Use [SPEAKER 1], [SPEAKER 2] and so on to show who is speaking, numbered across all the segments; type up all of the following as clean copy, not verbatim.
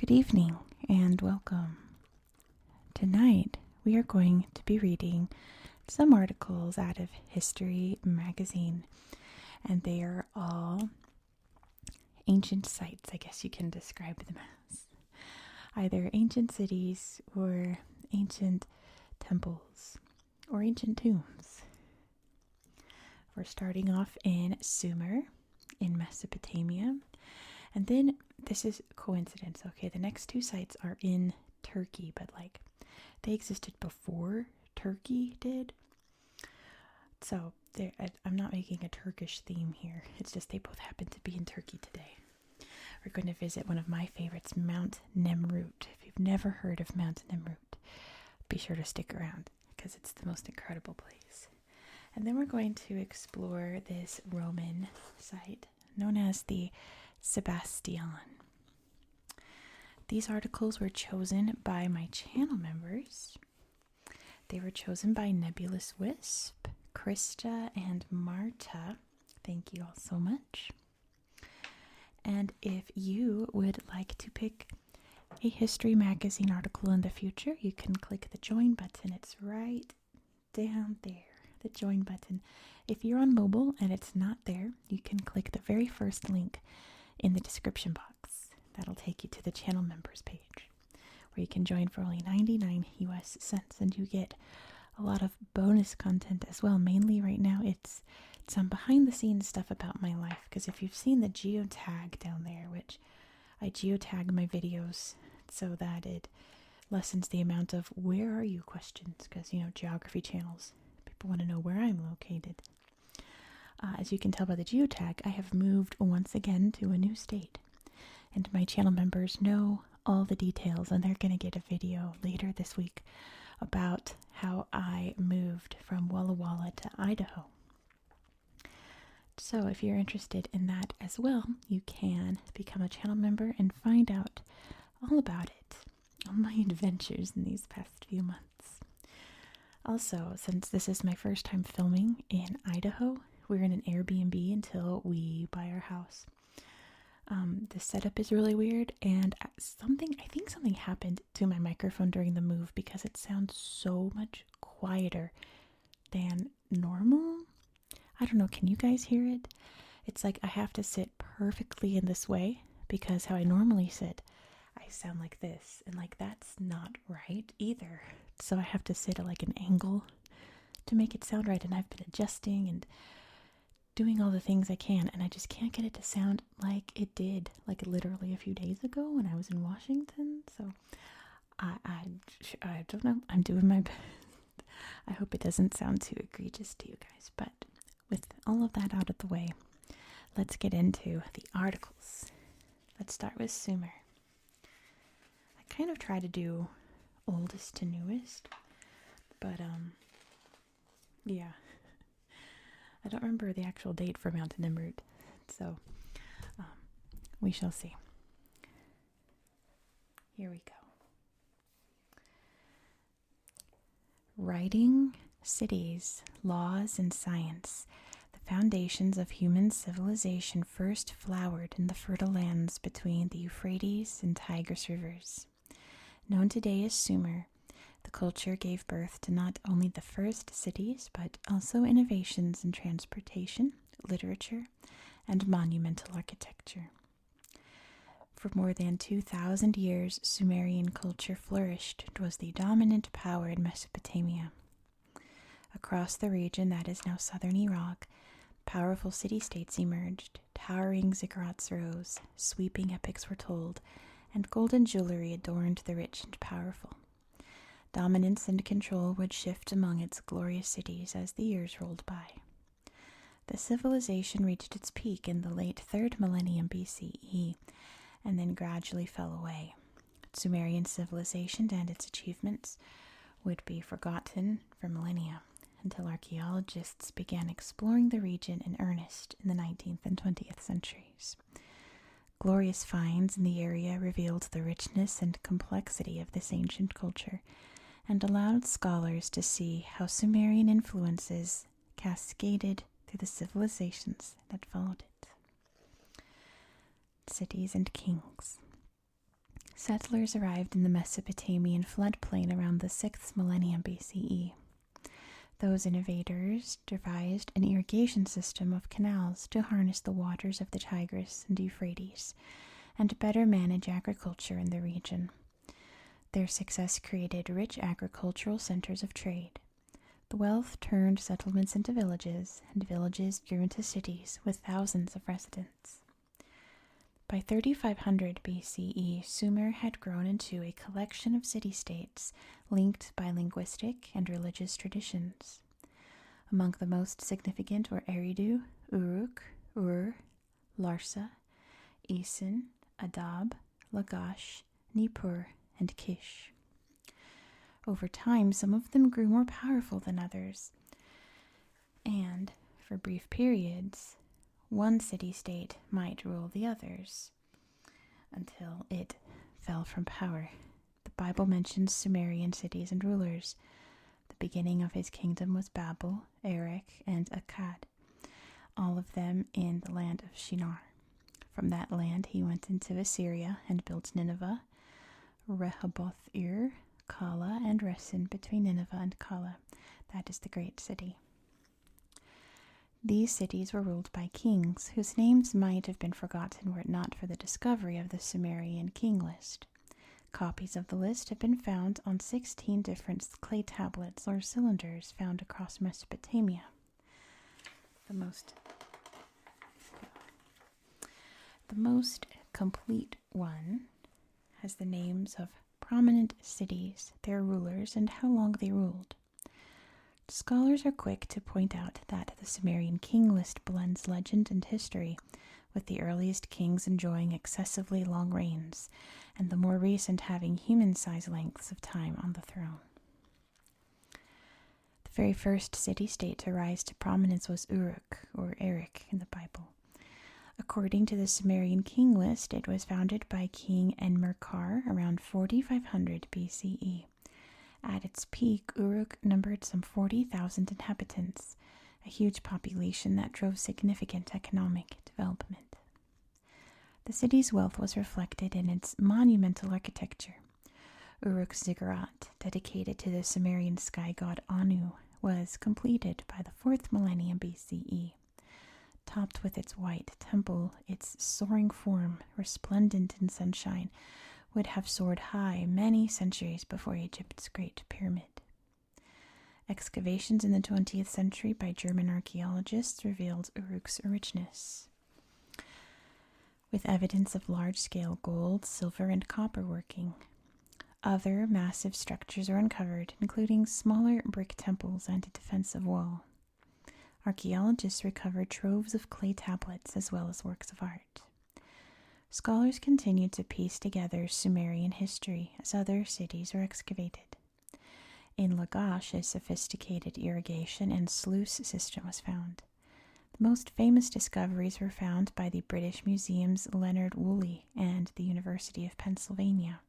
[SPEAKER 1] Good evening and welcome. Tonight we are going to be reading some articles out of History magazine, and they are all ancient sites, I guess you can describe them as. Either ancient cities or ancient temples or ancient tombs. We're starting off in Sumer in Mesopotamia, and then this is coincidence, okay? The next two sites are in Turkey, but they existed before Turkey did. So I'm not making a Turkish theme here. It's just they both happen to be in Turkey today. We're going to visit one of my favorites, Mount Nemrut. If you've never heard of Mount Nemrut, be sure to stick around because it's the most incredible place. And then we're going to explore this Roman site known as the Sebasteion. These articles were chosen by my channel members. They were chosen by Nebulous Wisp, Krista, and Marta. Thank you all so much. And if you would like to pick a History magazine article in the future, you can click the join button. It's right down there, the join button. If you're on mobile and it's not there, you can click the very first link in the description box. That'll take you to the channel members page, where you can join for only 99 US cents, and you get a lot of bonus content as well. Mainly right now it's some behind the scenes stuff about my life, because if you've seen the geotag down there, which I geotag my videos so that it lessens the amount of where are you questions, because geography channels, people want to know where I'm located. As you can tell by the geotag, I have moved once again to a new state, and my channel members know all the details, and they're going to get a video later this week about how I moved from Walla Walla to Idaho. So if you're interested in that as well, you can become a channel member and find out all about it, all my adventures in these past few months. Also, since this is my first time filming in Idaho, we're in an Airbnb until we buy our house. The setup is really weird, and I think something happened to my microphone during the move because it sounds so much quieter than normal. I don't know, can you guys hear it? It's like I have to sit perfectly in this way because how I normally sit, I sound like this, and that's not right either. So I have to sit at an angle to make it sound right, and I've been adjusting and doing all the things I can, and I just can't get it to sound like it did, literally a few days ago when I was in Washington. So I don't know. I'm doing my best. I hope it doesn't sound too egregious to you guys. But with all of that out of the way, let's get into the articles. Let's start with Sumer. I kind of try to do oldest to newest, but yeah. I don't remember the actual date for Mount Nemrut, so we shall see. Here we go. Writing, cities, laws, and science, the foundations of human civilization first flowered in the fertile lands between the Euphrates and Tigris rivers. Known today as Sumer, the culture gave birth to not only the first cities, but also innovations in transportation, literature, and monumental architecture. For more than 2,000 years, Sumerian culture flourished and was the dominant power in Mesopotamia. Across the region that is now southern Iraq, powerful city-states emerged, towering ziggurats rose, sweeping epics were told, and golden jewelry adorned the rich and powerful. Dominance and control would shift among its glorious cities as the years rolled by. The civilization reached its peak in the late 3rd millennium BCE, and then gradually fell away. Sumerian civilization and its achievements would be forgotten for millennia, until archaeologists began exploring the region in earnest in the 19th and 20th centuries. Glorious finds in the area revealed the richness and complexity of this ancient culture, and allowed scholars to see how Sumerian influences cascaded through the civilizations that followed it. Cities and kings. Settlers arrived in the Mesopotamian floodplain around the 6th millennium BCE. Those innovators devised an irrigation system of canals to harness the waters of the Tigris and Euphrates and better manage agriculture in the region. Their success created rich agricultural centers of trade. The wealth turned settlements into villages, and villages grew into cities with thousands of residents. By 3500 BCE, Sumer had grown into a collection of city-states linked by linguistic and religious traditions. Among the most significant were Eridu, Uruk, Ur, Larsa, Isin, Adab, Lagash, Nippur, and Kish. Over time, some of them grew more powerful than others, and, for brief periods, one city-state might rule the others, until it fell from power. The Bible mentions Sumerian cities and rulers. The beginning of his kingdom was Babel, Erech, and Akkad, all of them in the land of Shinar. From that land he went into Assyria and built Nineveh, Rehoboth-ir, Kala, and Resen between Nineveh and Kala. That is the great city. These cities were ruled by kings, whose names might have been forgotten were it not for the discovery of the Sumerian king list. Copies of the list have been found on 16 different clay tablets or cylinders found across Mesopotamia. The most complete one has the names of prominent cities, their rulers, and how long they ruled. Scholars are quick to point out that the Sumerian king list blends legend and history, with the earliest kings enjoying excessively long reigns, and the more recent having human-sized lengths of time on the throne. The very first city-state to rise to prominence was Uruk, or Erech, in the Bible. According to the Sumerian king list, it was founded by King Enmerkar around 4500 BCE. At its peak, Uruk numbered some 40,000 inhabitants, a huge population that drove significant economic development. The city's wealth was reflected in its monumental architecture. Uruk's ziggurat, dedicated to the Sumerian sky god Anu, was completed by the 4th millennium BCE. Topped with its white temple, its soaring form, resplendent in sunshine, would have soared high many centuries before Egypt's Great Pyramid. Excavations in the 20th century by German archaeologists revealed Uruk's richness, with evidence of large-scale gold, silver, and copper working. Other massive structures are uncovered, including smaller brick temples and a defensive wall. Archaeologists recovered troves of clay tablets as well as works of art. Scholars continued to piece together Sumerian history as other cities were excavated. In Lagash, a sophisticated irrigation and sluice system was found. The most famous discoveries were found by the British Museum's Leonard Woolley and the University of Pennsylvania.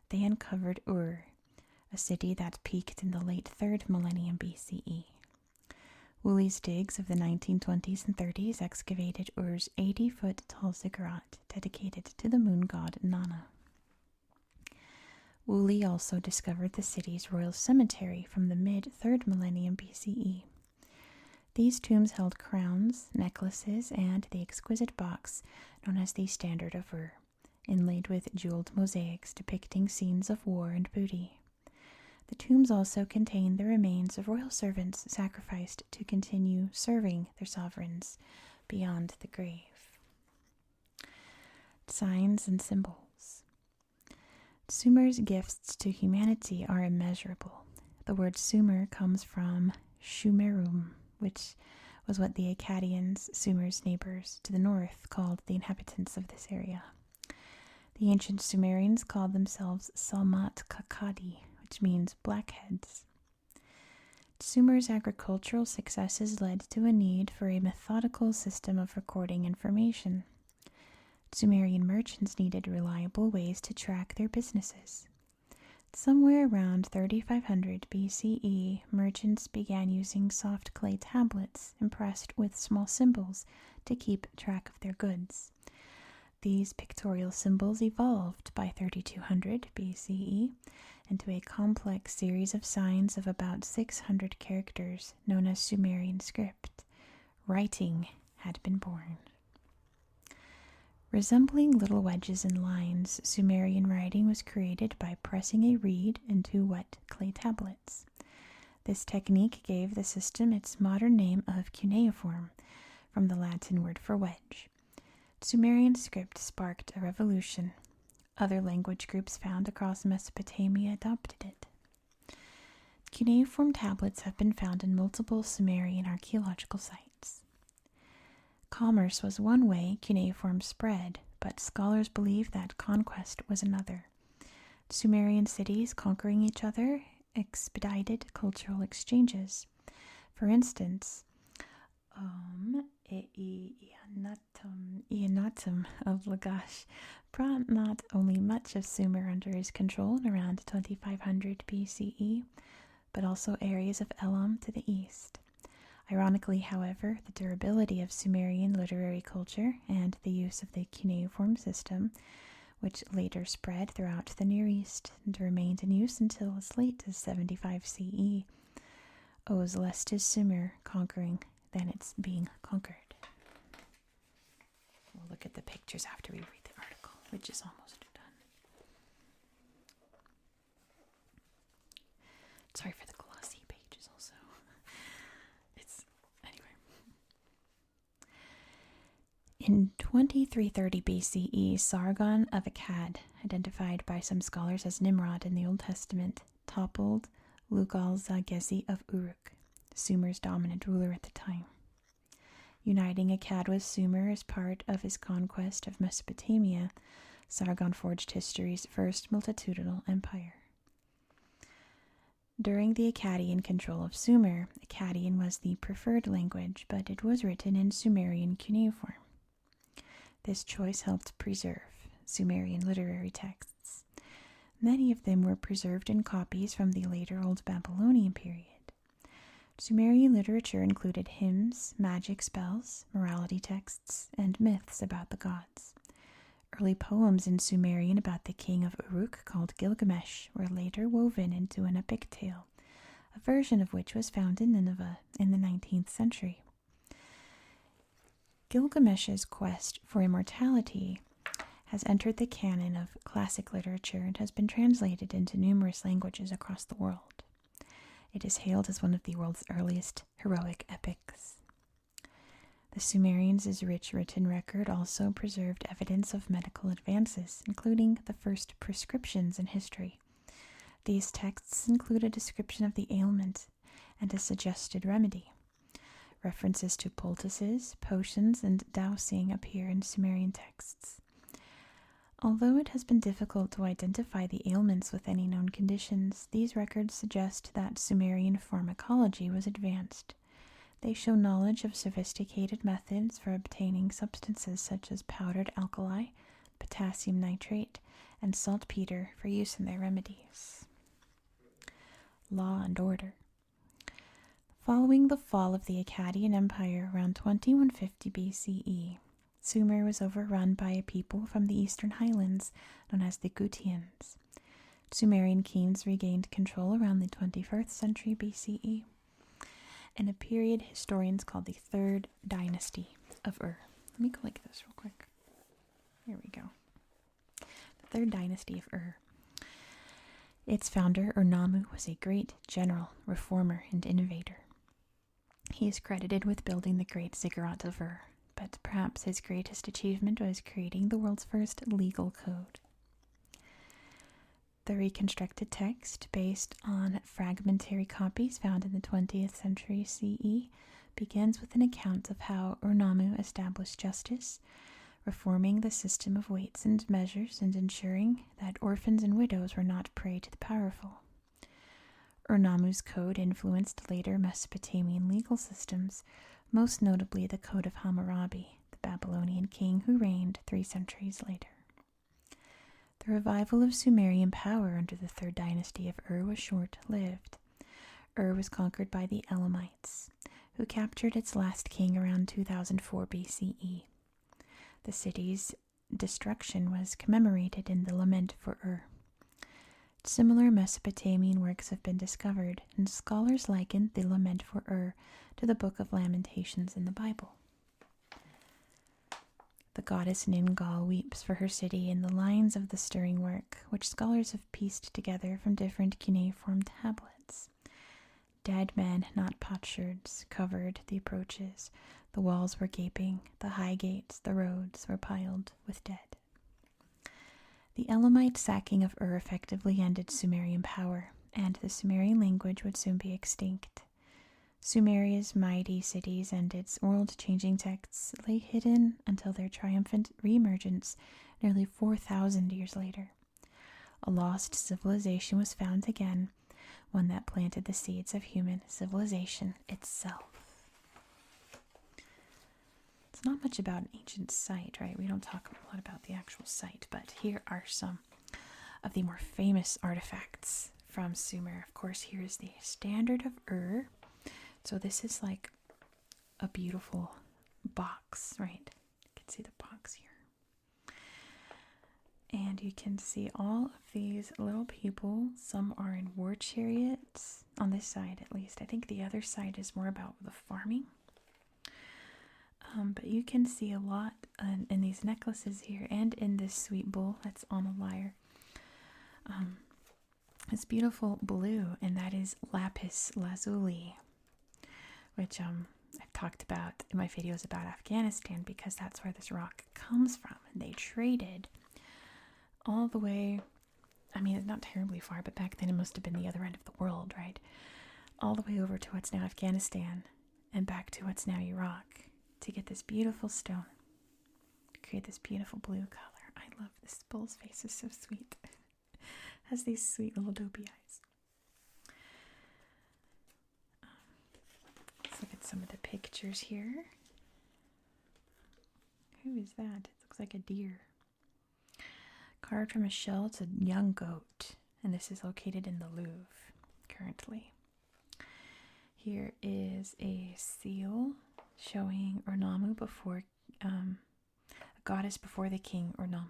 [SPEAKER 1] They uncovered Ur, a city that peaked in the late 3rd millennium BCE. Woolley's digs of the 1920s and 30s excavated Ur's 80-foot-tall ziggurat dedicated to the moon god Nana. Woolley also discovered the city's royal cemetery from the mid-3rd millennium BCE. These tombs held crowns, necklaces, and the exquisite box known as the Standard of Ur, inlaid with jeweled mosaics depicting scenes of war and booty. The tombs also contain the remains of royal servants sacrificed to continue serving their sovereigns beyond the grave. Signs and symbols. Sumer's gifts to humanity are immeasurable. The word Sumer comes from Shumerum, which was what the Akkadians, Sumer's neighbors to the north, called the inhabitants of this area. The ancient Sumerians called themselves Salmat Kakadi, which means blackheads. Sumer's agricultural successes led to a need for a methodical system of recording information. Sumerian merchants needed reliable ways to track their businesses. Somewhere around 3500 BCE, merchants began using soft clay tablets impressed with small symbols to keep track of their goods. These pictorial symbols evolved by 3200 BCE into a complex series of signs of about 600 characters known as Sumerian script. Writing had been born. Resembling little wedges and lines, Sumerian writing was created by pressing a reed into wet clay tablets. This technique gave the system its modern name of cuneiform, from the Latin word for wedge. Sumerian script sparked a revolution. Other language groups found across Mesopotamia adopted it. Cuneiform tablets have been found in multiple Sumerian archaeological sites. Commerce was one way cuneiform spread, but scholars believe that conquest was another. Sumerian cities conquering each other expedited cultural exchanges. For instance, Eannatum of Lagash brought not only much of Sumer under his control around 2500 BCE, but also areas of Elam to the east. Ironically, however, the durability of Sumerian literary culture and the use of the cuneiform system, which later spread throughout the Near East and remained in use until as late as 75 CE, owes less to Sumer conquering than its being conquered. We'll look at the pictures after we read the article, which is almost done. Sorry for the glossy pages also. In 2330 BCE, Sargon of Akkad, identified by some scholars as Nimrod in the Old Testament, toppled Lugal-za-Gezi of Uruk, Sumer's dominant ruler at the time. Uniting Akkad with Sumer as part of his conquest of Mesopotamia, Sargon forged history's first multitudinal empire. During the Akkadian control of Sumer, Akkadian was the preferred language, but it was written in Sumerian cuneiform. This choice helped preserve Sumerian literary texts. Many of them were preserved in copies from the later Old Babylonian period. Sumerian literature included hymns, magic spells, morality texts, and myths about the gods. Early poems in Sumerian about the king of Uruk, called Gilgamesh, were later woven into an epic tale, a version of which was found in Nineveh in the 19th century. Gilgamesh's quest for immortality has entered the canon of classic literature and has been translated into numerous languages across the world. It is hailed as one of the world's earliest heroic epics. The Sumerians' rich written record also preserved evidence of medical advances, including the first prescriptions in history. These texts include a description of the ailment and a suggested remedy. References to poultices, potions, and dowsing appear in Sumerian texts. Although it has been difficult to identify the ailments with any known conditions, these records suggest that Sumerian pharmacology was advanced. They show knowledge of sophisticated methods for obtaining substances such as powdered alkali, potassium nitrate, and saltpeter for use in their remedies. Law and order. Following the fall of the Akkadian Empire around 2150 BCE, Sumer was overrun by a people from the eastern highlands known as the Gutians. Sumerian kings regained control around the 21st century BCE, in a period historians call the Third Dynasty of Ur. Let me go like this real quick. Here we go. The Third Dynasty of Ur. Its founder, Ur-Nammu, was a great general, reformer, and innovator. He is credited with building the great ziggurat of Ur, but perhaps his greatest achievement was creating the world's first legal code. The reconstructed text, based on fragmentary copies found in the 20th century CE, begins with an account of how Ur-Nammu established justice, reforming the system of weights and measures and ensuring that orphans and widows were not prey to the powerful. Ur-Nammu's code influenced later Mesopotamian legal systems, most notably the Code of Hammurabi, the Babylonian king who reigned 3 centuries later. The revival of Sumerian power under the Third Dynasty of Ur was short-lived. Ur was conquered by the Elamites, who captured its last king around 2004 BCE. The cities destruction was commemorated in the Lament for Ur. Similar Mesopotamian works have been discovered, and scholars liken the Lament for Ur to the Book of Lamentations in the Bible. The goddess Ningal weeps for her city in the lines of the stirring work, which scholars have pieced together from different cuneiform tablets. Dead men, not potsherds, covered the approaches. The walls were gaping, the high gates, the roads were piled with dead. The Elamite sacking of Ur effectively ended Sumerian power, and the Sumerian language would soon be extinct. Sumeria's mighty cities and its world-changing texts lay hidden until their triumphant reemergence nearly 4,000 years later. A lost civilization was found again, one that planted the seeds of human civilization itself. It's not much about an ancient site, right? We don't talk a lot about the actual site, but here are some of the more famous artifacts from Sumer. Of course, here's the Standard of Ur. So this is like a beautiful box, right? You can see the box here. And you can see all of these little people. Some are in war chariots, on this side at least. I think the other side is more about the farming. But you can see a lot in these necklaces here and in this sweet bull that's on a lyre. It's beautiful blue, and that is lapis lazuli, which I've talked about in my videos about Afghanistan because that's where this rock comes from. And they traded all the way, I mean, it's not terribly far, but back then it must have been the other end of the world, right? All the way over to what's now Afghanistan and back to what's now Iraq to get this beautiful stone, to create this beautiful blue color. I love this bull's face, is so sweet. Has these sweet little dopey eyes. Let's look at some of the pictures here. Who is that? It looks like a deer. Carved from a shell to young goat, and this is located in the Louvre currently. Here is a seal showing Ornamu before a goddess before the king Ornamu.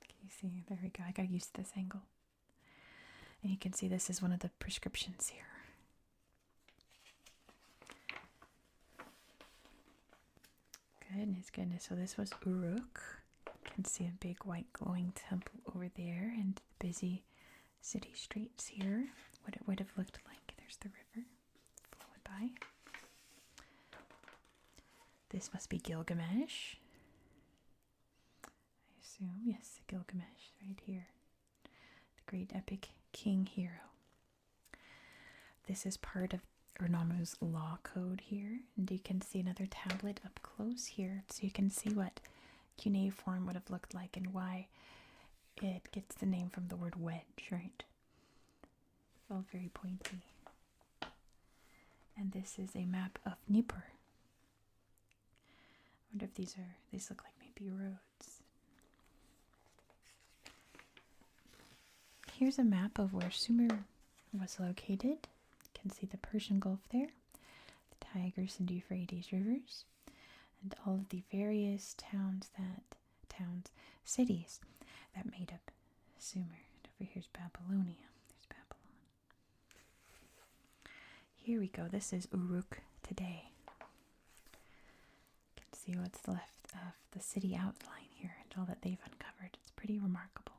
[SPEAKER 1] Can you see? There we go. I got used to this angle. And you can see this is one of the prescriptions here. Goodness. So this was Uruk. You can see a big white glowing temple over there and busy city streets here. What it would have looked like. There's the river flowing by. This must be Gilgamesh. I assume, yes, Gilgamesh right here. The great epic king hero. This is part of Ornamu's law code here. And you can see another tablet up close here. So you can see what cuneiform would have looked like and why it gets the name from the word wedge, right? It's all very pointy. And this is a map of Nippur. I wonder if these look like maybe roads. Here's a map of where Sumer was located. You can see the Persian Gulf there, the Tigris and Euphrates rivers, and all of the various cities that made up Sumer. And over here's Babylonia. There's Babylon. Here we go. This is Uruk today. You can see what's left of the city outline here and all that they've uncovered. It's pretty remarkable.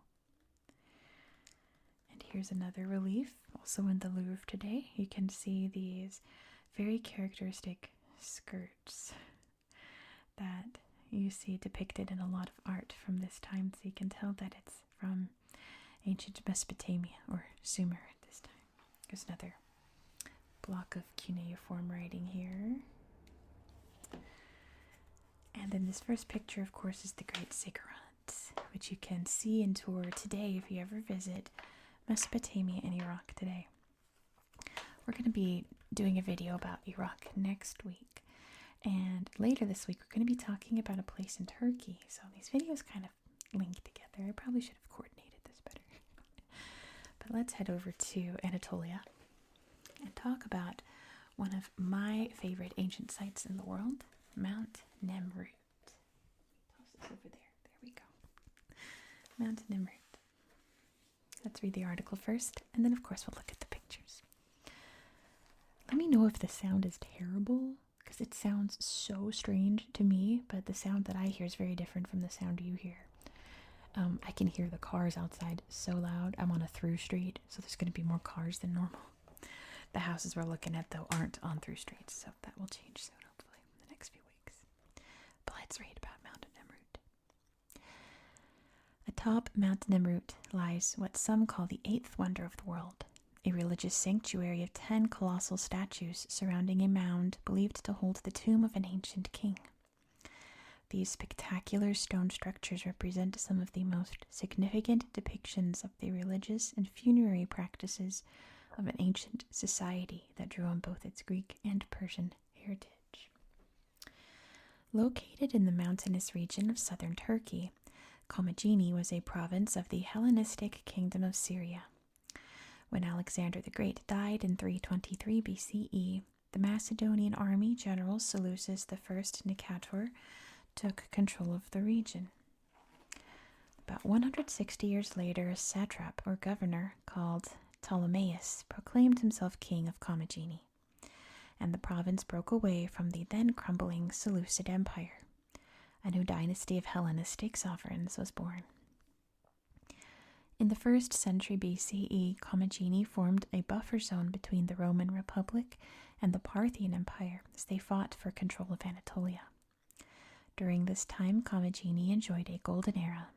[SPEAKER 1] And here's another relief, also in the Louvre today. You can see these very characteristic skirts that you see depicted in a lot of art from this time, so you can tell that it's from ancient Mesopotamia or Sumer at this time. There's another block of cuneiform writing here. And then this first picture, of course, is the Great Ziggurat, which you can see and tour today if you ever visit Mesopotamia and Iraq today. We're going to be doing a video about Iraq next week. And later this week, we're going to be talking about a place in Turkey. So these videos kind of link together. I probably should have coordinated this better. But let's head over to Anatolia and talk about one of my favorite ancient sites in the world, Mount Nemrut. Toss this over there. Mount Nemrut. Let's read the article first, and then of course we'll look at the pictures. Let me know if the sound is terrible, because it sounds so strange to me, but the sound that I hear is very different from the sound you hear. I can hear the cars outside so loud. I'm on a through street, so there's going to be more cars than normal. The houses we're looking at, though, aren't on through streets, so that will change soon, hopefully, in the next few weeks. But let's read about Mount Nemrut. Atop Mount Nemrut lies what some call the eighth wonder of the world, a religious sanctuary of 10 colossal statues surrounding a mound believed to hold the tomb of an ancient king. These spectacular stone structures represent some of the most significant depictions of the religious and funerary practices of an ancient society that drew on both its Greek and Persian heritage. Located in the mountainous region of southern Turkey, Commagene was a province of the Hellenistic kingdom of Syria. When Alexander the Great died in 323 BCE, the Macedonian army general Seleucus I Nicator took control of the region. About 160 years later, a satrap or governor called Ptolemaeus proclaimed himself king of Commagene, and the province broke away from the then crumbling Seleucid Empire. A new dynasty of Hellenistic sovereigns was born. In the 1st century BCE, Commagene formed a buffer zone between the Roman Republic and the Parthian Empire as they fought for control of Anatolia. During this time, Commagene enjoyed a golden era.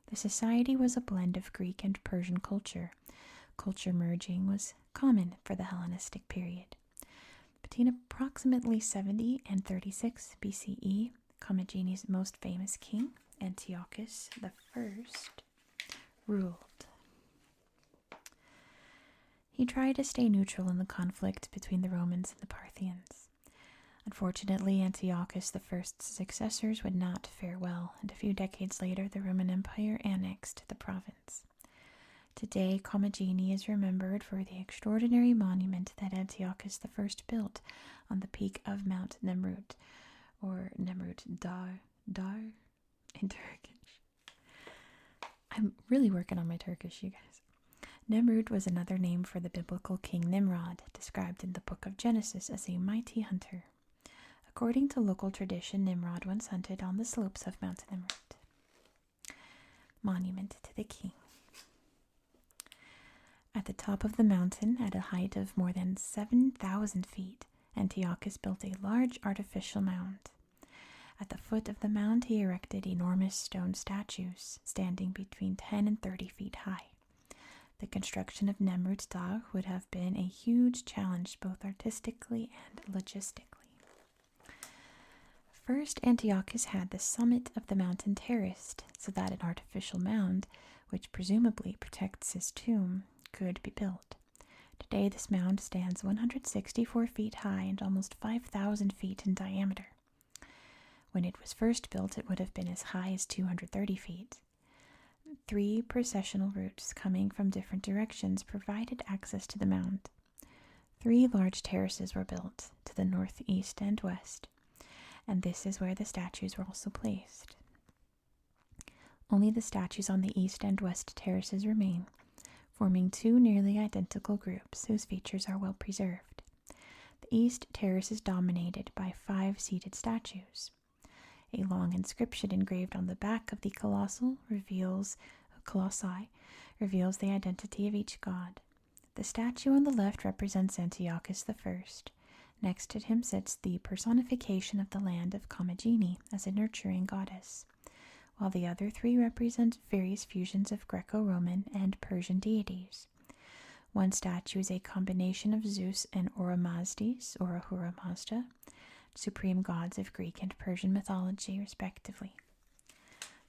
[SPEAKER 1] The society was a blend of Greek and Persian culture. Culture merging was common for the Hellenistic period. Between approximately 70 and 36 BCE, Commagene's most famous king, Antiochus I, ruled. He tried to stay neutral in the conflict between the Romans and the Parthians. Unfortunately, Antiochus I's successors would not fare well, and a few decades later the Roman Empire annexed the province. Today, Commagene is remembered for the extraordinary monument that Antiochus I built on the peak of Mount Nemrut, or Nemrut Dar in Turkish. I'm really working on my Turkish, you guys. Nemrut was another name for the biblical king Nimrod, described in the book of Genesis as a mighty hunter. According to local tradition, Nimrod once hunted on the slopes of Mount Nemrut. Monument to the king. At the top of the mountain, at a height of more than 7,000 feet, Antiochus built a large artificial mound. At the foot of the mound, he erected enormous stone statues, standing between 10 and 30 feet high. The construction of Nemrut Dağ would have been a huge challenge both artistically and logistically. First, Antiochus had the summit of the mountain terraced so that an artificial mound, which presumably protects his tomb, could be built. Today, this mound stands 164 feet high and almost 5,000 feet in diameter. When it was first built, it would have been as high as 230 feet. 3 processional routes coming from different directions provided access to the mound. 3 large terraces were built to the north, east, and west, and this is where the statues were also placed. Only the statues on the east and west terraces remain, forming 2 nearly identical groups whose features are well preserved. The east terrace is dominated by 5 seated statues. A long inscription engraved on the back of the colossi reveals the identity of each god. The statue on the left represents Antiochus I. Next to him sits the personification of the land of Commagene as a nurturing goddess, while the other 3 represent various fusions of Greco-Roman and Persian deities. One statue is a combination of Zeus and Oromasdes, or Ahura Mazda, supreme gods of Greek and Persian mythology, respectively.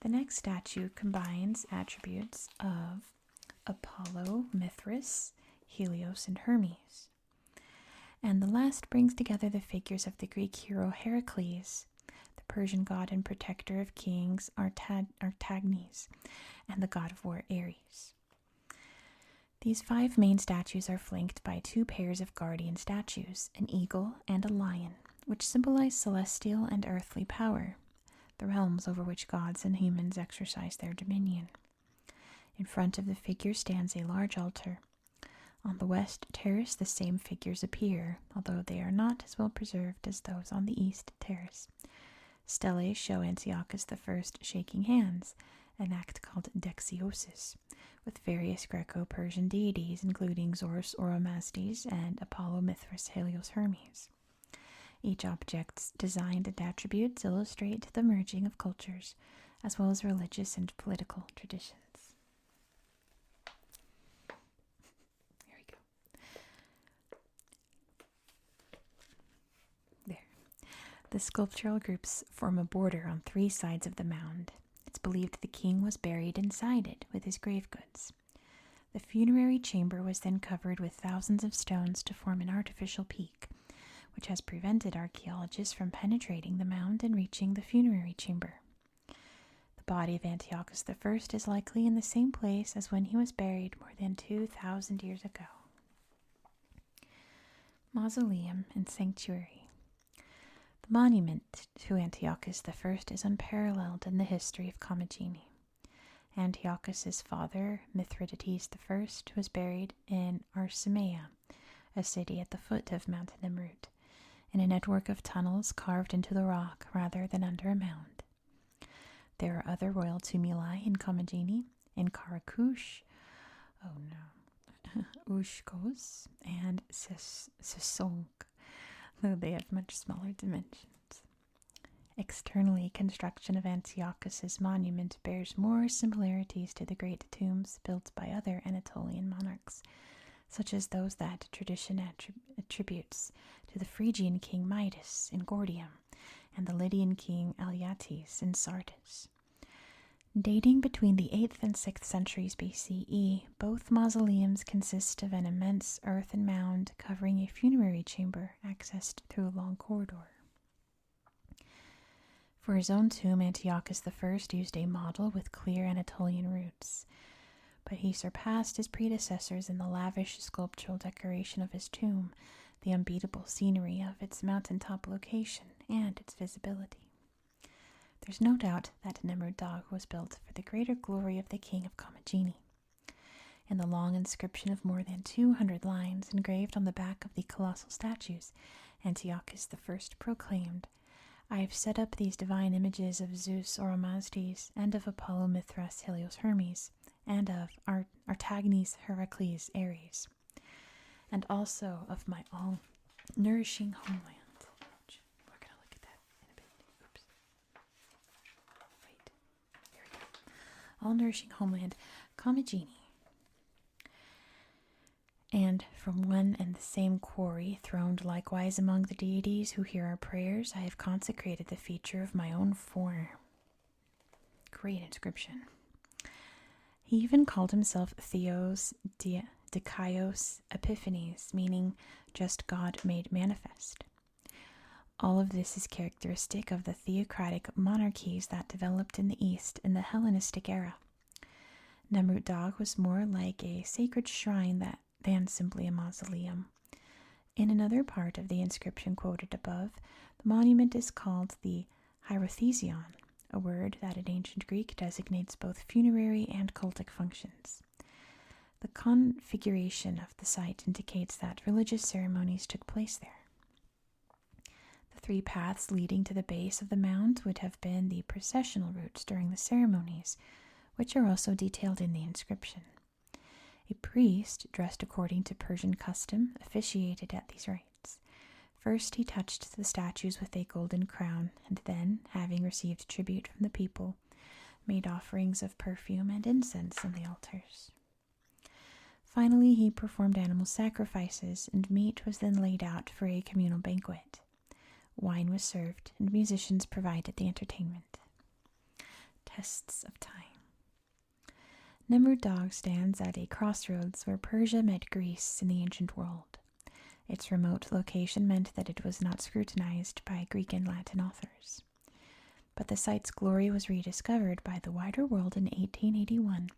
[SPEAKER 1] The next statue combines attributes of Apollo, Mithras, Helios, and Hermes. And the last brings together the figures of the Greek hero Heracles, the Persian god and protector of kings Artagnes, and the god of war Ares. These 5 main statues are flanked by 2 pairs of guardian statues, an eagle and a lion, which symbolize celestial and earthly power, the realms over which gods and humans exercise their dominion. In front of the figure stands a large altar. On the west terrace, the same figures appear, although they are not as well preserved as those on the east terrace. Steles show Antiochus I shaking hands, an act called dexiosis, with various Greco-Persian deities, including Zorus Oromazdes and Apollo Mithras Helios Hermes. Each object's design and attributes illustrate the merging of cultures, as well as religious and political traditions. Here we go. There. The sculptural groups form a border on three sides of the mound. It's believed the king was buried inside it with his grave goods. The funerary chamber was then covered with thousands of stones to form an artificial peak, which has prevented archaeologists from penetrating the mound and reaching the funerary chamber. The body of Antiochus I is likely in the same place as when he was buried more than 2,000 years ago. Mausoleum and Sanctuary. The monument to Antiochus I is unparalleled in the history of Commagene. Antiochus's father, Mithridates I, was buried in Arsamea, a city at the foot of Mount Nemrut, in a network of tunnels carved into the rock rather than under a mound. There are other royal tumuli in Commagene, in Karakush, Ushkos, and Sisonk, though they have much smaller dimensions. Externally, construction of Antiochus's monument bears more similarities to the great tombs built by other Anatolian monarchs, such as those that tradition attributes to the Phrygian king Midas in Gordium and the Lydian king Alyattes in Sardis. Dating between the 8th and 6th centuries BCE, both mausoleums consist of an immense earthen mound covering a funerary chamber accessed through a long corridor. For his own tomb, Antiochus I used a model with clear Anatolian roots, but he surpassed his predecessors in the lavish sculptural decoration of his tomb, the unbeatable scenery of its mountaintop location, and its visibility. There's no doubt that Nemrut Dagh was built for the greater glory of the king of Commagene. In the long inscription of more than 200 lines engraved on the back of the colossal statues, Antiochus I proclaimed, "I have set up these divine images of Zeus Oromazdes, and of Apollo Mithras Helios Hermes, and of Artagnes Heracles Ares, and also of my all-nourishing homeland." We're going to look at that in a bit. Oops. Wait. Here we go. All-nourishing homeland, Commagene. And from one and the same quarry, throned likewise among the deities who hear our prayers, I have consecrated the feature of my own form. Great inscription. He even called himself Theos Dikaios Epiphanes, meaning just God made manifest. All of this is characteristic of the theocratic monarchies that developed in the East in the Hellenistic era. Nemrut Dagh was more like a sacred shrine than simply a mausoleum. In another part of the inscription quoted above, the monument is called the hierothesion, a word that in ancient Greek designates both funerary and cultic functions. The configuration of the site indicates that religious ceremonies took place there. The three paths leading to the base of the mound would have been the processional routes during the ceremonies, which are also detailed in the inscription. A priest, dressed according to Persian custom, officiated at these rites. First he touched the statues with a golden crown, and then, having received tribute from the people, made offerings of perfume and incense on the altars. Finally, he performed animal sacrifices, and meat was then laid out for a communal banquet. Wine was served, and musicians provided the entertainment. Tests of time. Nemrut Dagh stands at a crossroads where Persia met Greece in the ancient world. Its remote location meant that it was not scrutinized by Greek and Latin authors. But the site's glory was rediscovered by the wider world in 1881,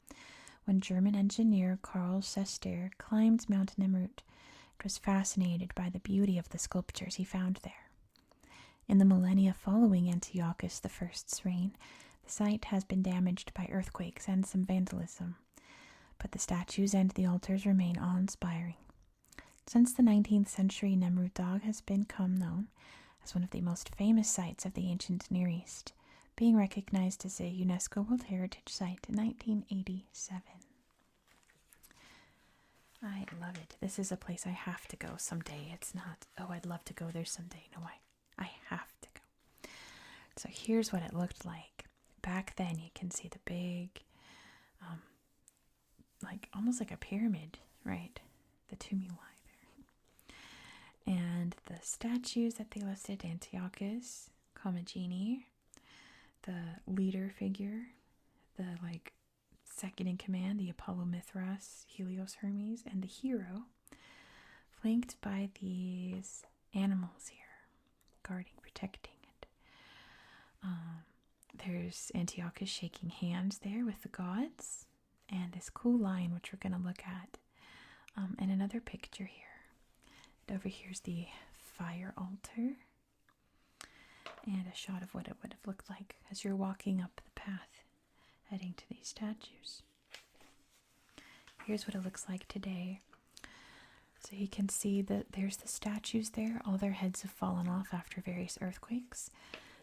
[SPEAKER 1] when German engineer Karl Sester climbed Mount Nemrut and was fascinated by the beauty of the sculptures he found there. In the millennia following Antiochus I's reign, the site has been damaged by earthquakes and some vandalism, but the statues and the altars remain awe-inspiring. Since the 19th century, Nemrut Dagh has become known as one of the most famous sites of the ancient Near East, being recognized as a UNESCO World Heritage Site in 1987. I love it. This is a place I have to go someday. It's not, oh, I'd love to go there someday. No, I have to go. So here's what it looked like. Back then, you can see the big, like almost like a pyramid, right? The Tumuli there. And the statues that they listed, Antiochus, Commagene, the leader figure, the like second in command, the Apollo Mithras, Helios Hermes, and the hero, flanked by these animals here, guarding, protecting it. There's Antiochus shaking hands there with the gods, and this cool lion, which we're going to look at, and another picture here. And over here's the fire altar, and a shot of what it would have looked like as you're walking up the path heading to these statues. Here's what it looks like today. So you can see that there's the statues there. All their heads have fallen off after various earthquakes.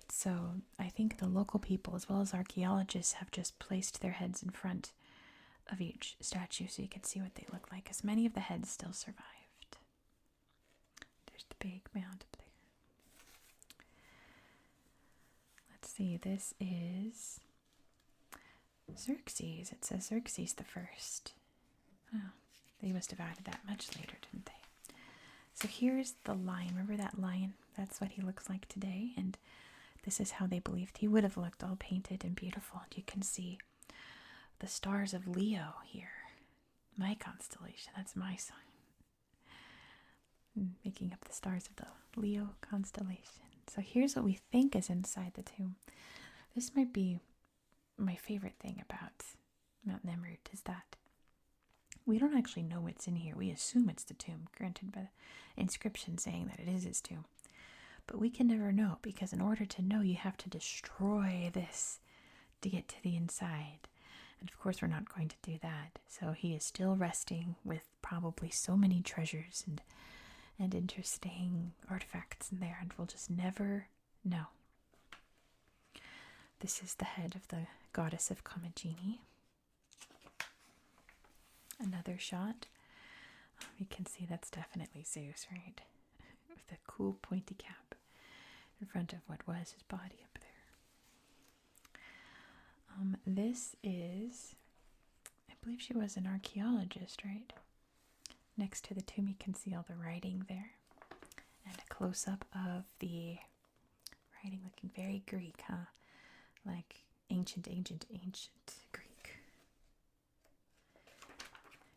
[SPEAKER 1] So I think the local people, as well as archaeologists, have just placed their heads in front of each statue so you can see what they look like, as many of the heads still survived. There's the big mound up there. Let's see, this is Xerxes. It says Xerxes the First. Oh, they must have added that much later, didn't they? So here's the lion. Remember that lion? That's what he looks like today. And this is how they believed he would have looked, all painted and beautiful. And you can see the stars of Leo here. My constellation. That's my sign. Making up the stars of the Leo constellation. So here's what we think is inside the tomb. This might be my favorite thing about Mount Nemrut, is that we don't actually know what's in here. We assume it's the tomb, granted by the inscription saying that it is his tomb. But we can never know, because in order to know, you have to destroy this to get to the inside. And of course, we're not going to do that. So he is still resting with probably so many treasures and interesting artifacts in there, and we'll just never know. This is the head of the goddess of Commagene. Another shot. You can see that's definitely Zeus, right? With the cool pointy cap in front of what was his body up there. This is, I believe she was an archaeologist, right? Next to the tomb, you can see all the writing there. And a close-up of the writing looking very Greek, huh? Like ancient Greek.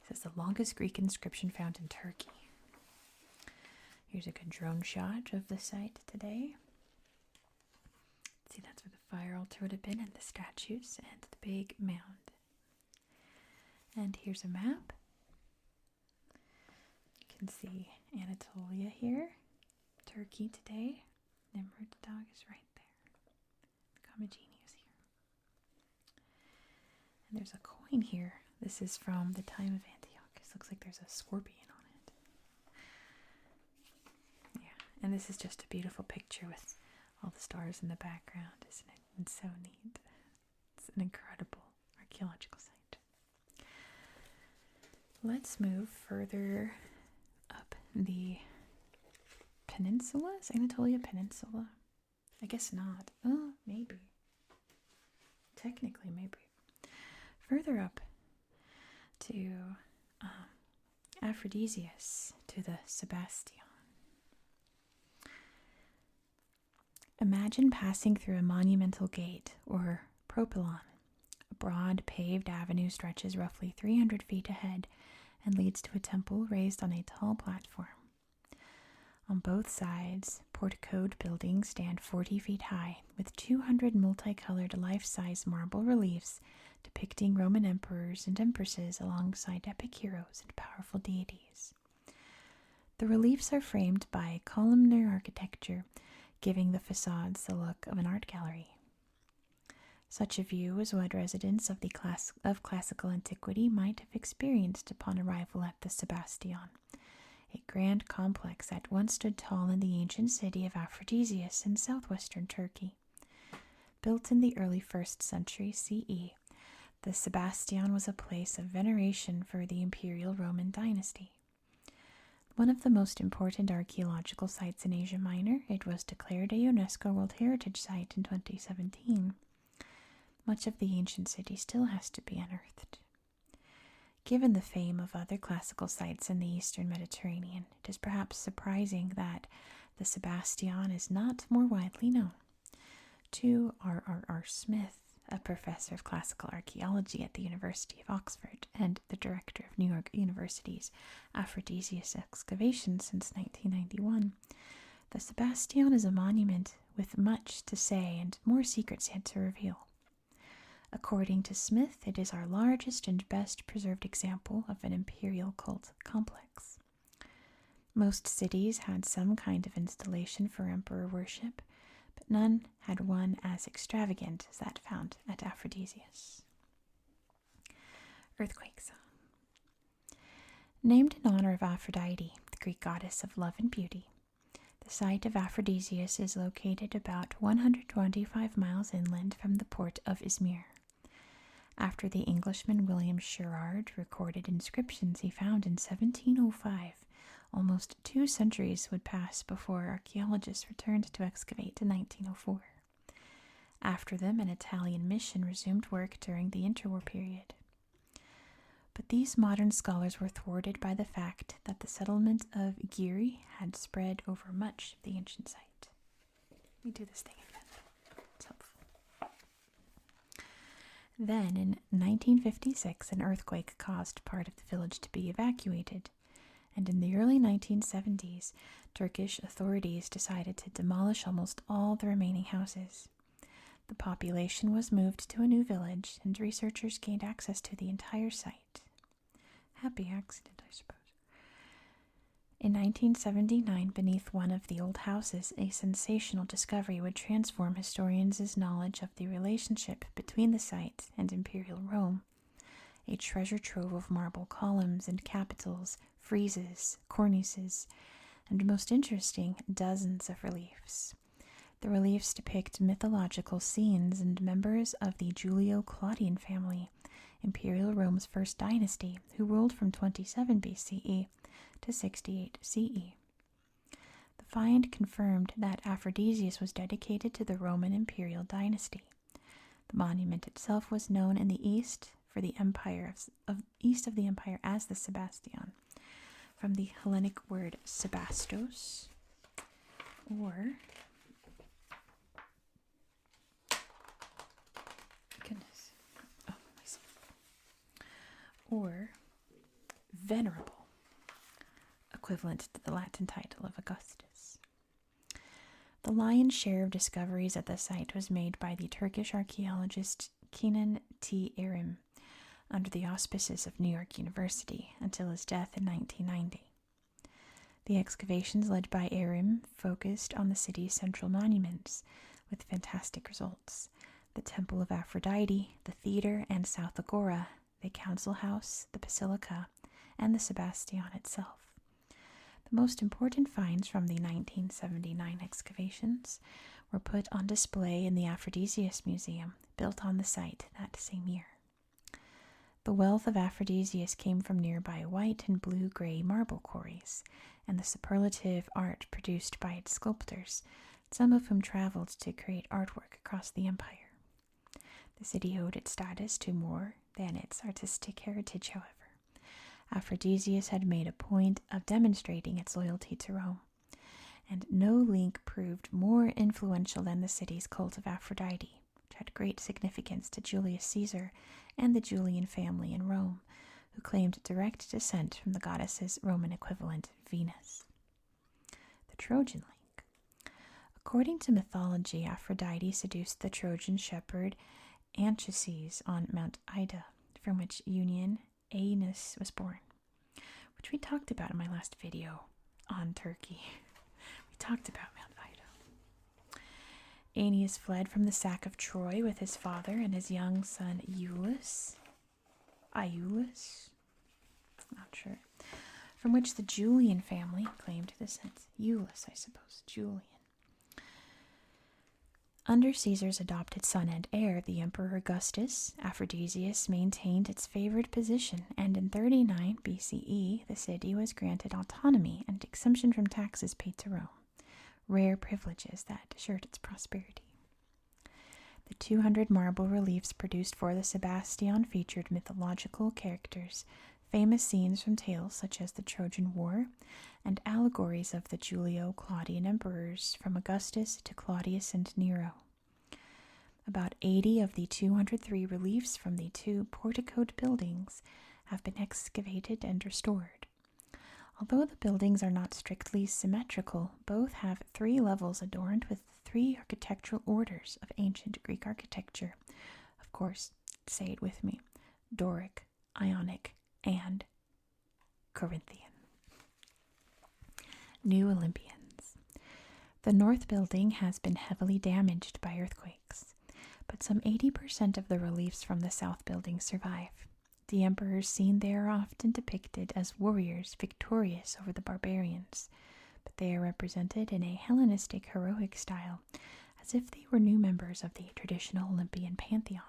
[SPEAKER 1] This is the longest Greek inscription found in Turkey. Here's a good drone shot of the site today. See, that's where the fire altar would have been, and the statues, and the big mound. And here's a map. You can see Anatolia here, Turkey today. Nemrut Dagh is right there. Commagene is here. And there's a coin here. This is from the time of Antiochus. Looks like there's a scorpion on it. Yeah, and this is just a beautiful picture with all the stars in the background, isn't it? It's so neat. It's an incredible archaeological site. Let's move further up the peninsula. Is Anatolia Peninsula? I guess not. Oh, maybe. Technically, maybe. Further up to Aphrodisias, to the Sebasteion. Imagine passing through a monumental gate, or propylon. A broad, paved avenue stretches roughly 300 feet ahead and leads to a temple raised on a tall platform. On both sides, porticoed buildings stand 40 feet high, with 200 multicolored life-size marble reliefs depicting Roman emperors and empresses alongside epic heroes and powerful deities. The reliefs are framed by columnar architecture, giving the facades the look of an art gallery. Such a view is what residents of classical antiquity might have experienced upon arrival at the Sebasteion, a grand complex that once stood tall in the ancient city of Aphrodisias in southwestern Turkey. Built in the early 1st century CE, the Sebasteion was a place of veneration for the imperial Roman dynasty. One of the most important archaeological sites in Asia Minor, it was declared a UNESCO World Heritage Site in 2017. Much of the ancient city still has to be unearthed. Given the fame of other classical sites in the eastern Mediterranean, it is perhaps surprising that the Sebasteion is not more widely known. To R. Smith, a professor of classical archaeology at the University of Oxford and the director of New York University's Aphrodisias excavation since 1991, the Sebasteion is a monument with much to say and more secrets yet to reveal. According to Smith, it is our largest and best preserved example of an imperial cult complex. Most cities had some kind of installation for emperor worship, but none had one as extravagant as that found at Aphrodisias. Earthquakes. Named in honor of Aphrodite, the Greek goddess of love and beauty, the site of Aphrodisias is located about 125 miles inland from the port of Izmir. After the Englishman William Sherard recorded inscriptions he found in 1705, almost 2 centuries would pass before archaeologists returned to excavate in 1904. After them, an Italian mission resumed work during the interwar period. But these modern scholars were thwarted by the fact that the settlement of Giri had spread over much of the ancient site. Let me do this thing again. It's helpful. Then, in 1956, an earthquake caused part of the village to be evacuated, and in the early 1970s, Turkish authorities decided to demolish almost all the remaining houses. The population was moved to a new village, and researchers gained access to the entire site. Happy accident, I suppose. In 1979, beneath one of the old houses, a sensational discovery would transform historians' knowledge of the relationship between the site and Imperial Rome. A treasure trove of marble columns and capitals, friezes, cornices, and most interesting, dozens of reliefs. The reliefs depict mythological scenes and members of the Julio-Claudian family, Imperial Rome's first dynasty, who ruled from 27 BCE to 68 CE. The find confirmed that Aphrodisias was dedicated to the Roman imperial dynasty. The monument itself was known in the east for the empire east of the empire as the Sebasteion, from the Hellenic word Sebastos, or venerable, equivalent to the Latin title of Augustus. The lion's share of discoveries at the site was made by the Turkish archaeologist Kenan T. Erim under the auspices of New York University until his death in 1990. The excavations led by Erim focused on the city's central monuments with fantastic results: the Temple of Aphrodite, the theater and South Agora, the council house, the basilica, and the Sebasteion itself. The most important finds from the 1979 excavations were put on display in the Aphrodisias Museum, built on the site that same year. The wealth of Aphrodisias came from nearby white and blue-gray marble quarries, and the superlative art produced by its sculptors, some of whom traveled to create artwork across the empire. The city owed its status to more than its artistic heritage, however. Aphrodisias had made a point of demonstrating its loyalty to Rome, and no link proved more influential than the city's cult of Aphrodite, which had great significance to Julius Caesar and the Julian family in Rome, who claimed direct descent from the goddess's Roman equivalent, Venus. The Trojan link. According to mythology, Aphrodite seduced the Trojan shepherd Anchises on Mount Ida, from which union Aeneas was born, which we talked about in my last video on Turkey. We talked about Mount Ida. Aeneas fled from the sack of Troy with his father and his young son Iulus. Not sure. From which the Julian family claimed descent. Iulus, I suppose. Julian. Under Caesar's adopted son and heir, the Emperor Augustus, Aphrodisias maintained its favored position, and in 39 BCE, the city was granted autonomy and exemption from taxes paid to Rome, rare privileges that assured its prosperity. The 200 marble reliefs produced for the Sebasteion featured mythological characters, famous scenes from tales such as the Trojan War, and allegories of the Julio-Claudian emperors from Augustus to Claudius and Nero. About 80 of the 203 reliefs from the 2 porticoed buildings have been excavated and restored. Although the buildings are not strictly symmetrical, both have 3 levels adorned with 3 architectural orders of ancient Greek architecture. Of course, say it with me, Doric, Ionic, and Corinthian. New Olympians. The north building has been heavily damaged by earthquakes, but some 80% of the reliefs from the south building survive. The emperors seen there are often depicted as warriors victorious over the barbarians, but they are represented in a Hellenistic heroic style, as if they were new members of the traditional Olympian pantheon.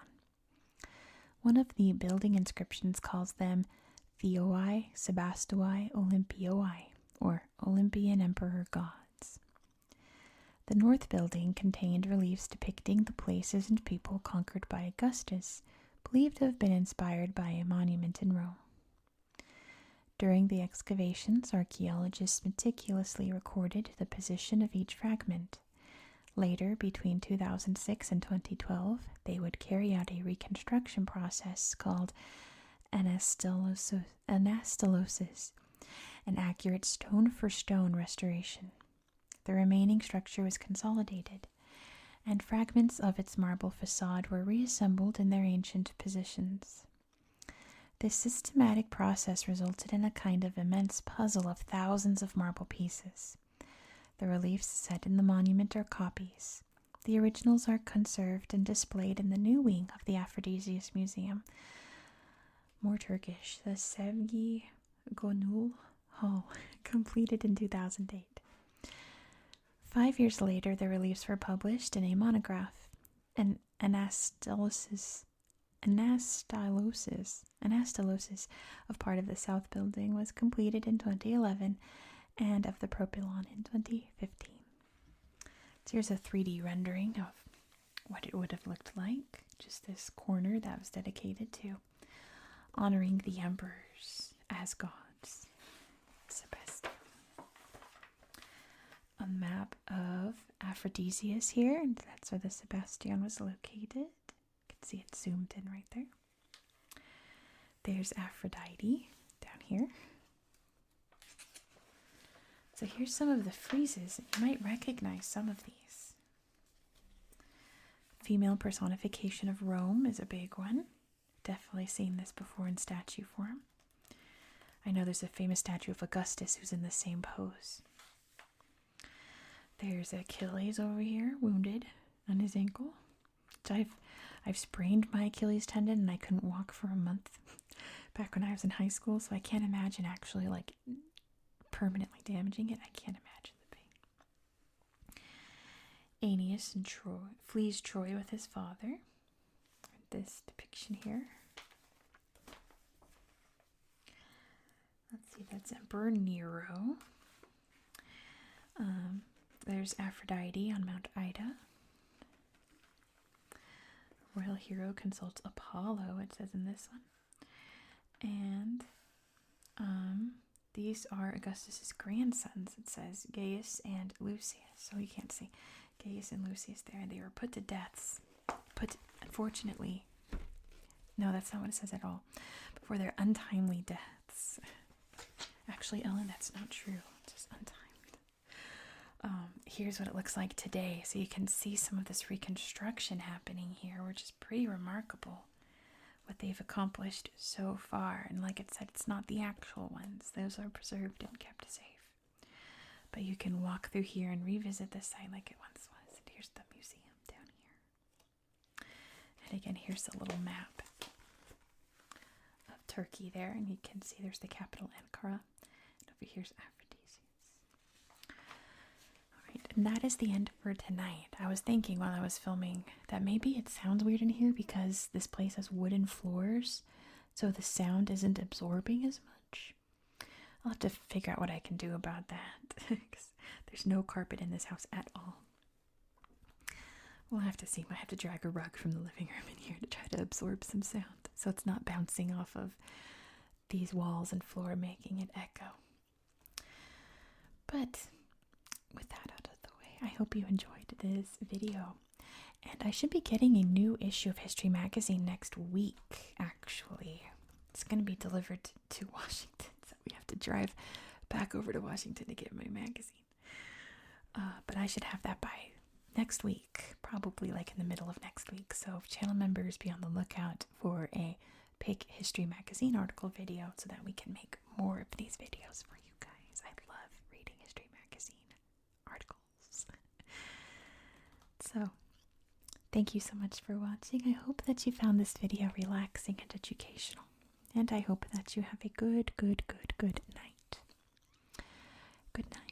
[SPEAKER 1] One of the building inscriptions calls them Theoi Sebastoi Olympioi, or Olympian Emperor Gods. The north building contained reliefs depicting the places and people conquered by Augustus, believed to have been inspired by a monument in Rome. During the excavations, archaeologists meticulously recorded the position of each fragment. Later, between 2006 and 2012, they would carry out a reconstruction process called anastylosis, an accurate stone-for-stone restoration. The remaining structure was consolidated, and fragments of its marble facade were reassembled in their ancient positions. This systematic process resulted in a kind of immense puzzle of thousands of marble pieces. The reliefs set in the monument are copies. The originals are conserved and displayed in the new wing of the Aphrodisias Museum. More Turkish, the Sevgi Gönül Hall, completed in 2008. 5 years later, the reliefs were published in a monograph. An anastylosis of part of the south building was completed in 2011 and of the propylon in 2015. So here's a 3D rendering of what it would have looked like. Just this corner that was dedicated to honoring the emperors as gods. Sebasteion. A map of Aphrodisias here, and that's where the Sebasteion was located. You can see it zoomed in right there. There's Aphrodite down here. So here's some of the friezes. You might recognize some of these. Female personification of Rome is a big one. Definitely seen this before in statue form. I know there's a famous statue of Augustus who's in the same pose. There's Achilles over here, wounded on his ankle. I've sprained my Achilles tendon and I couldn't walk for a month back when I was in high school, so I can't imagine actually like permanently damaging it. I can't imagine the pain. Aeneas and flees Troy with his father. This depiction here. Let's see, that's Emperor Nero. There's Aphrodite on Mount Ida. Royal hero consults Apollo, it says in this one. And these are Augustus's grandsons, it says Gaius and Lucius. So you can't see Gaius and Lucius there. They were put to deaths. Unfortunately, no, that's not what it says at all. For their untimely deaths. Actually, Ellen, that's not true. It's just untimed. Here's what it looks like today. So you can see some of this reconstruction happening here, which is pretty remarkable. What they've accomplished so far. And like it said, it's not the actual ones. Those are preserved and kept safe. But you can walk through here and revisit the site like it once was. And here's the museum And again, here's a little map of Turkey there, and you can see there's the capital Ankara. And over here's Aphrodisias. Alright, and that is the end for tonight. I was thinking while I was filming that maybe it sounds weird in here because this place has wooden floors, so the sound isn't absorbing as much. I'll have to figure out what I can do about that because there's no carpet in this house at all. We'll have to see. Might have to drag a rug from the living room in here to try to absorb some sound so it's not bouncing off of these walls and floor, making it echo. But with that out of the way, I hope you enjoyed this video. And I should be getting a new issue of History Magazine next week, actually. It's going to be delivered to Washington, so we have to drive back over to Washington to get my magazine. But I should have that by next week, probably like in the middle of next week. So channel members, be on the lookout for a Pick History Magazine article video so that we can make more of these videos for you guys. I love reading History Magazine articles. So thank you so much for watching. I hope that you found this video relaxing and educational. And I hope that you have a good night. Good night.